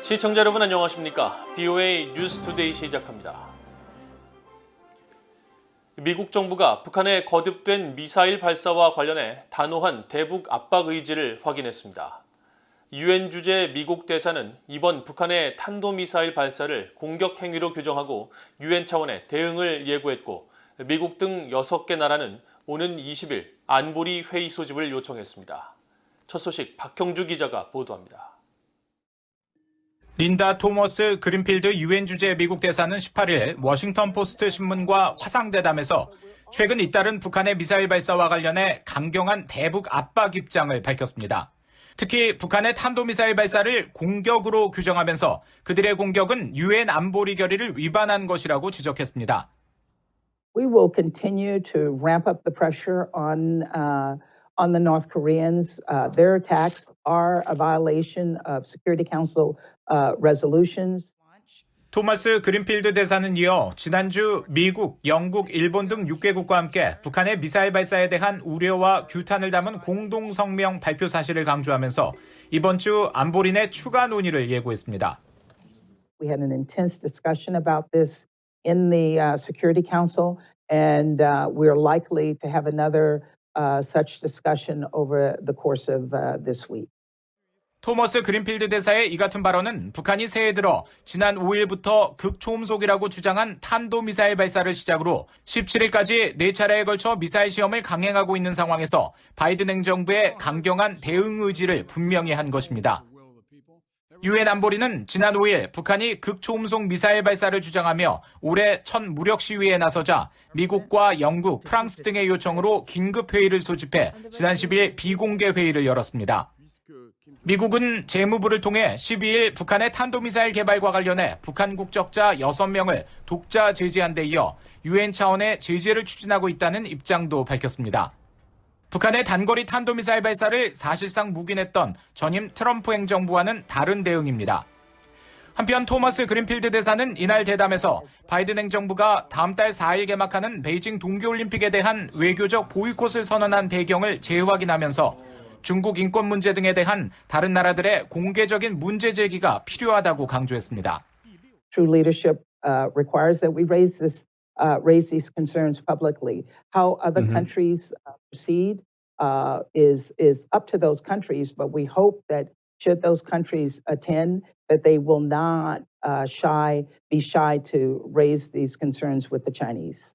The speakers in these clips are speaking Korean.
시청자 여러분 안녕하십니까? BOA 뉴스투데이 시작합니다. 미국 정부가 북한의 거듭된 미사일 발사와 관련해 단호한 대북 압박 의지를 확인했습니다. 유엔 주재 미국 대사는 이번 북한의 탄도미사일 발사를 공격 행위로 규정하고 유엔 차원의 대응을 예고했고 미국 등 6개 나라는 오는 20일 안보리 회의 소집을 요청했습니다. 첫 소식 박형주 기자가 보도합니다. 린다 토머스 그린필드 유엔 주재 미국 대사는 18일 워싱턴 포스트 신문과 화상대담에서 최근 잇따른 북한의 미사일 발사와 관련해 강경한 대북 압박 입장을 밝혔습니다. 특히 북한의 탄도미사일 발사를 공격으로 규정하면서 그들의 공격은 유엔 안보리 결의를 위반한 것이라고 지적했습니다. We will continue to ramp up the pressure on the North Koreans. Their attacks are a violation of Security Council resolutions. 토마스 그린필드 대사는 이어 지난주 미국, 영국, 일본 등 6개국과 함께 북한의 미사일 발사에 대한 우려와 규탄을 담은 공동 성명 발표 사실을 강조하면서 이번 주 안보리 내 추가 논의를 예고했습니다. We had an intense discussion about this in the Security Council, and we're likely to have another such discussion over the course of this week. 토머스 그린필드 대사의 이 같은 발언은 북한이 새해 들어 지난 5일부터 극초음속이라고 주장한 탄도미사일 발사를 시작으로 17일까지 4차례에 걸쳐 미사일 시험을 강행하고 있는 상황에서 바이든 행정부의 강경한 대응 의지를 분명히 한 것입니다. 유엔 안보리는 지난 5일 북한이 극초음속 미사일 발사를 주장하며 올해 첫 무력 시위에 나서자 미국과 영국, 프랑스 등의 요청으로 긴급 회의를 소집해 지난 10일 비공개 회의를 열었습니다. 미국은 재무부를 통해 12일 북한의 탄도미사일 개발과 관련해 북한 국적자 6명을 독자 제재한 데 이어 유엔 차원의 제재를 추진하고 있다는 입장도 밝혔습니다. 북한의 단거리 탄도미사일 발사를 사실상 묵인했던 전임 트럼프 행정부와는 다른 대응입니다. 한편 토머스 그린필드 대사는 이날 대담에서 바이든 행정부가 다음 달 4일 개막하는 베이징 동계올림픽에 대한 외교적 보이콧을 선언한 배경을 재확인하면서 중국 인권 문제 등에 대한 다른 나라들의 공개적인 문제 제기가 필요하다고 강조했습니다. True leadership requires that we raise these concerns publicly. How other countries proceed is up to those countries, but we hope that should those countries attend, that they will not be shy to raise these concerns with the Chinese.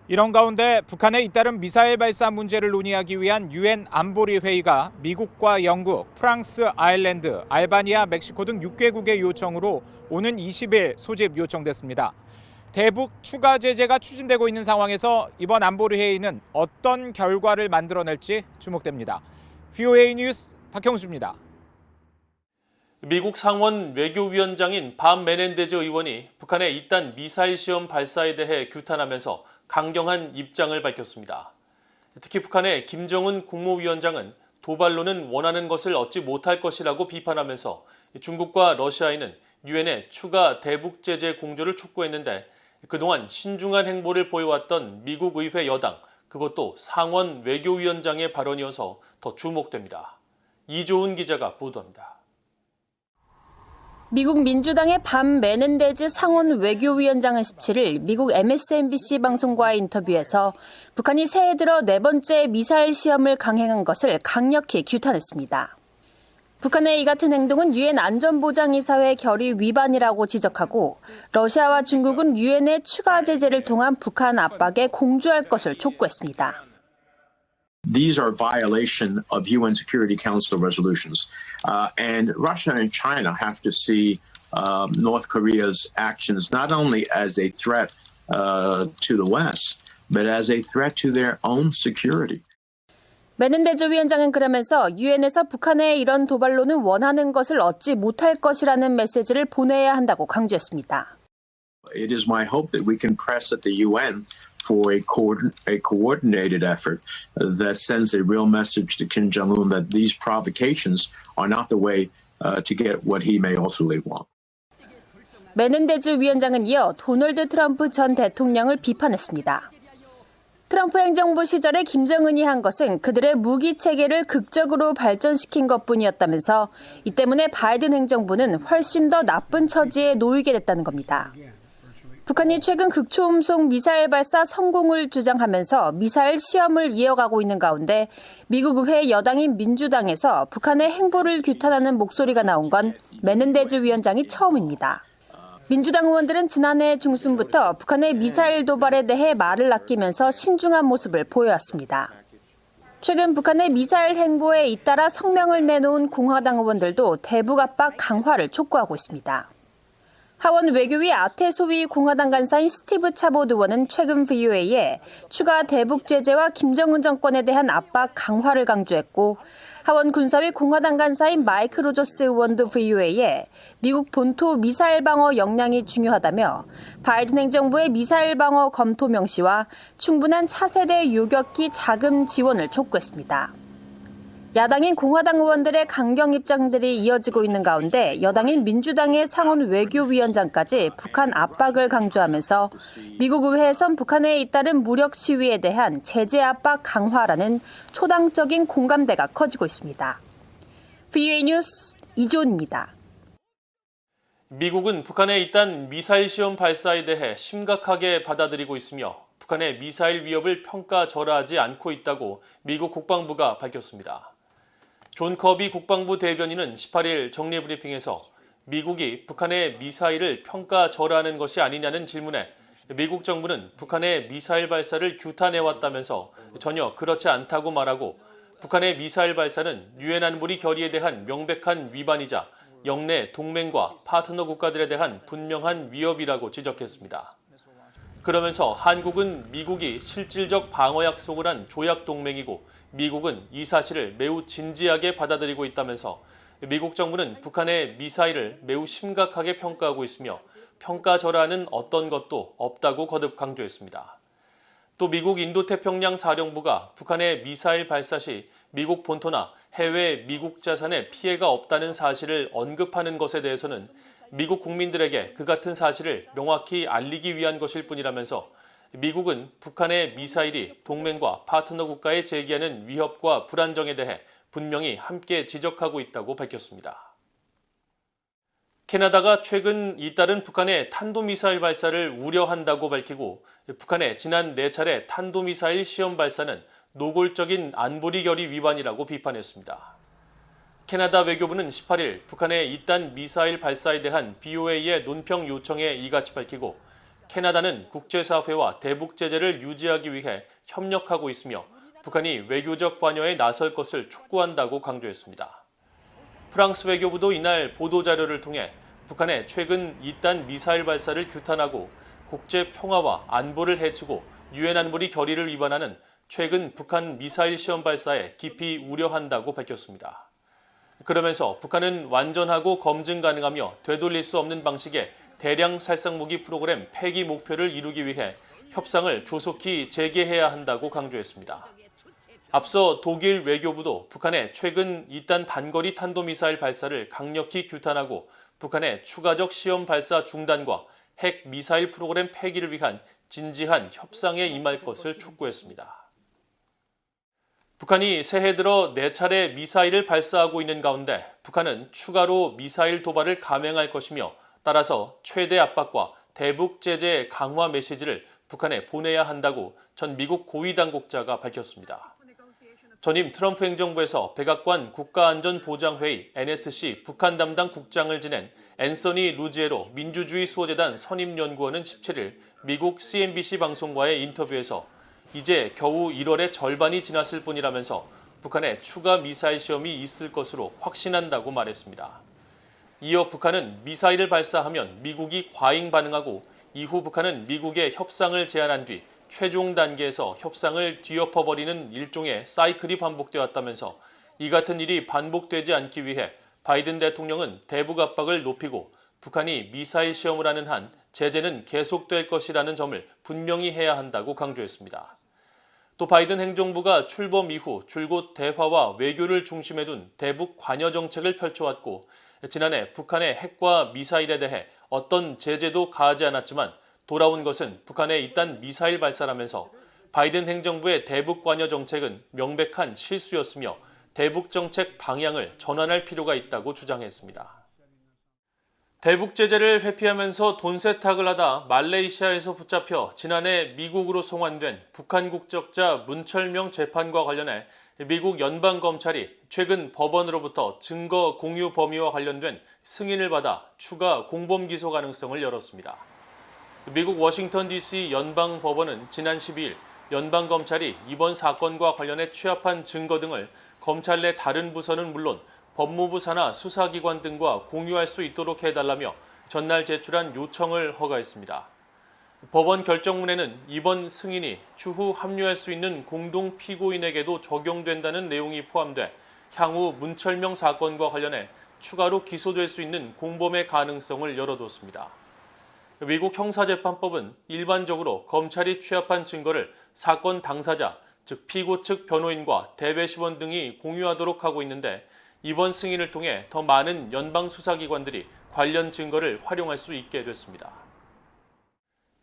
이런 가운데 북한에 잇따른 미사일 발사 문제를 논의하기 위한 유엔 안보리 회의가 미국과 영국, 프랑스, 아일랜드, 알바니아, 멕시코 등 6개국의 요청으로 오는 20일 소집 요청됐습니다. 대북 추가 제재가 추진되고 있는 상황에서 이번 안보리 회의는 어떤 결과를 만들어낼지 주목됩니다. BOA 뉴스 박형주입니다. 미국 상원 외교위원장인 밤 메넨데즈 의원이 북한의 잇따른 미사일 시험 발사에 대해 규탄하면서 강경한 입장을 밝혔습니다. 특히 북한의 김정은 국무위원장은 도발로는 원하는 것을 얻지 못할 것이라고 비판하면서 중국과 러시아에는 유엔의 추가 대북 제재 공조를 촉구했는데 그동안 신중한 행보를 보여왔던 미국 의회 여당, 그것도 상원 외교위원장의 발언이어서 더 주목됩니다. 이조은 기자가 보도합니다. 미국 민주당의 밤 메넨데즈 상원 외교위원장은 17일 미국 MSNBC 방송과의 인터뷰에서 북한이 새해 들어 4번째 미사일 시험을 강행한 것을 강력히 규탄했습니다. 북한의 이 같은 행동은 유엔 안전보장이사회 결의 위반이라고 지적하고 러시아와 중국은 유엔의 추가 제재를 통한 북한 압박에 공조할 것을 촉구했습니다. These are violation of UN Security Council resolutions. And Russia and China have to see North Korea's actions not only as a threat to the West, but as a threat to their own security. 메넨데즈 위원장은 그러면서 유엔에서 북한의 이런 도발로는 원하는 것을 얻지 못할 것이라는 메시지를 보내야 한다고 강조했습니다. It is my hope that we can press at the UN for a coordinated effort that sends a real message to Kim Jong-un that these provocations are not the way to get what he may ultimately want. 메넨데즈 위원장은 이어 도널드 트럼프 전 대통령을 비판했습니다. 트럼프 행정부 시절에 김정은이 한 것은 그들의 무기 체계를 극적으로 발전시킨 것뿐이었다면서 이 때문에 바이든 행정부는 훨씬 더 나쁜 처지에 놓이게 됐다는 겁니다. 북한이 최근 극초음속 미사일 발사 성공을 주장하면서 미사일 시험을 이어가고 있는 가운데 미국 의회 여당인 민주당에서 북한의 행보를 규탄하는 목소리가 나온 건 메넨데즈 위원장이 처음입니다. 민주당 의원들은 지난해 중순부터 북한의 미사일 도발에 대해 말을 아끼면서 신중한 모습을 보여왔습니다. 최근 북한의 미사일 행보에 잇따라 성명을 내놓은 공화당 의원들도 대북 압박 강화를 촉구하고 있습니다. 하원 외교위 아태소위 공화당 간사인 스티브 차봇 의원은 최근 VOA에 추가 대북 제재와 김정은 정권에 대한 압박 강화를 강조했고 하원 군사위 공화당 간사인 마이크 로저스 의원도 VOA에 미국 본토 미사일 방어 역량이 중요하다며 바이든 행정부의 미사일 방어 검토 명시와 충분한 차세대 요격기 자금 지원을 촉구했습니다. 야당인 공화당 의원들의 강경 입장들이 이어지고 있는 가운데 여당인 민주당의 상원 외교위원장까지 북한 압박을 강조하면서 미국 의회에선 북한에 잇따른 무력 시위에 대한 제재 압박 강화라는 초당적인 공감대가 커지고 있습니다. VOA 뉴스 이조은입니다. 미국은 북한에 잇단 미사일 시험 발사에 대해 심각하게 받아들이고 있으며 북한의 미사일 위협을 평가절하하지 않고 있다고 미국 국방부가 밝혔습니다. 존 커비 국방부 대변인은 18일 정례브리핑에서 미국이 북한의 미사일을 평가절하하는 것이 아니냐는 질문에 미국 정부는 북한의 미사일 발사를 규탄해왔다면서 전혀 그렇지 않다고 말하고 북한의 미사일 발사는 유엔 안보리 결의에 대한 명백한 위반이자 영내 동맹과 파트너 국가들에 대한 분명한 위협이라고 지적했습니다. 그러면서 한국은 미국이 실질적 방어 약속을 한 조약 동맹이고 미국은 이 사실을 매우 진지하게 받아들이고 있다면서 미국 정부는 북한의 미사일을 매우 심각하게 평가하고 있으며 평가절하는 어떤 것도 없다고 거듭 강조했습니다. 또 미국 인도태평양 사령부가 북한의 미사일 발사 시 미국 본토나 해외 미국 자산에 피해가 없다는 사실을 언급하는 것에 대해서는 미국 국민들에게 그 같은 사실을 명확히 알리기 위한 것일 뿐이라면서 미국은 북한의 미사일이 동맹과 파트너 국가에 제기하는 위협과 불안정에 대해 분명히 함께 지적하고 있다고 밝혔습니다. 캐나다가 최근 잇따른 북한의 탄도미사일 발사를 우려한다고 밝히고 북한의 지난 4차례 탄도미사일 시험 발사는 노골적인 안보리 결의 위반이라고 비판했습니다. 캐나다 외교부는 18일 북한의 잇단 미사일 발사에 대한 VOA의 논평 요청에 이같이 밝히고 캐나다는 국제사회와 대북 제재를 유지하기 위해 협력하고 있으며 북한이 외교적 관여에 나설 것을 촉구한다고 강조했습니다. 프랑스 외교부도 이날 보도자료를 통해 북한의 최근 잇단 미사일 발사를 규탄하고 국제 평화와 안보를 해치고 유엔 안보리 결의를 위반하는 최근 북한 미사일 시험 발사에 깊이 우려한다고 밝혔습니다. 그러면서 북한은 완전하고 검증 가능하며 되돌릴 수 없는 방식의 대량 살상무기 프로그램 폐기 목표를 이루기 위해 협상을 조속히 재개해야 한다고 강조했습니다. 앞서 독일 외교부도 북한의 최근 잇단 단거리 탄도미사일 발사를 강력히 규탄하고 북한의 추가적 시험 발사 중단과 핵 미사일 프로그램 폐기를 위한 진지한 협상에 임할 것을 촉구했습니다. 북한이 새해 들어 4차례 미사일을 발사하고 있는 가운데 북한은 추가로 미사일 도발을 감행할 것이며 따라서 최대 압박과 대북 제재 강화 메시지를 북한에 보내야 한다고 전 미국 고위 당국자가 밝혔습니다. 전임 트럼프 행정부에서 백악관 국가안전보장회의 NSC 북한 담당 국장을 지낸 앤서니 루지에로 민주주의 수호재단 선임연구원은 17일 미국 CNBC 방송과의 인터뷰에서 이제 겨우 1월의 절반이 지났을 뿐이라면서 북한의 추가 미사일 시험이 있을 것으로 확신한다고 말했습니다. 이어 북한은 미사일을 발사하면 미국이 과잉 반응하고 이후 북한은 미국에 협상을 제안한 뒤 최종 단계에서 협상을 뒤엎어버리는 일종의 사이클이 반복되었다면서 이 같은 일이 반복되지 않기 위해 바이든 대통령은 대북 압박을 높이고 북한이 미사일 시험을 하는 한 제재는 계속될 것이라는 점을 분명히 해야 한다고 강조했습니다. 또 바이든 행정부가 출범 이후 줄곧 대화와 외교를 중심에 둔 대북 관여 정책을 펼쳐왔고 지난해 북한의 핵과 미사일에 대해 어떤 제재도 가하지 않았지만 돌아온 것은 북한의 잇단 미사일 발사라면서 바이든 행정부의 대북 관여 정책은 명백한 실수였으며 대북 정책 방향을 전환할 필요가 있다고 주장했습니다. 대북 제재를 회피하면서 돈 세탁을 하다 말레이시아에서 붙잡혀 지난해 미국으로 송환된 북한 국적자 문철명 재판과 관련해 미국 연방검찰이 최근 법원으로부터 증거 공유 범위와 관련된 승인을 받아 추가 공범 기소 가능성을 열었습니다. 미국 워싱턴 DC 연방법원은 지난 12일 연방검찰이 이번 사건과 관련해 취합한 증거 등을 검찰 내 다른 부서는 물론 법무부 산하 수사기관 등과 공유할 수 있도록 해달라며 전날 제출한 요청을 허가했습니다. 법원 결정문에는 이번 승인이 추후 합류할 수 있는 공동 피고인에게도 적용된다는 내용이 포함돼 향후 문철명 사건과 관련해 추가로 기소될 수 있는 공범의 가능성을 열어뒀습니다. 미국 형사재판법은 일반적으로 검찰이 취합한 증거를 사건 당사자, 즉 피고 측 변호인과 대배심원 등이 공유하도록 하고 있는데 이번 승인을 통해 더 많은 연방 수사기관들이 관련 증거를 활용할 수 있게 됐습니다.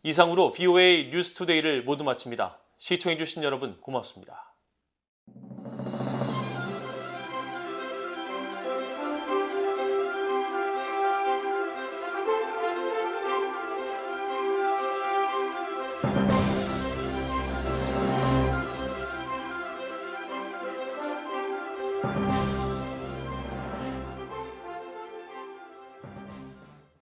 이상으로 VOA 뉴스투데이를 모두 마칩니다. 시청해주신 여러분 고맙습니다.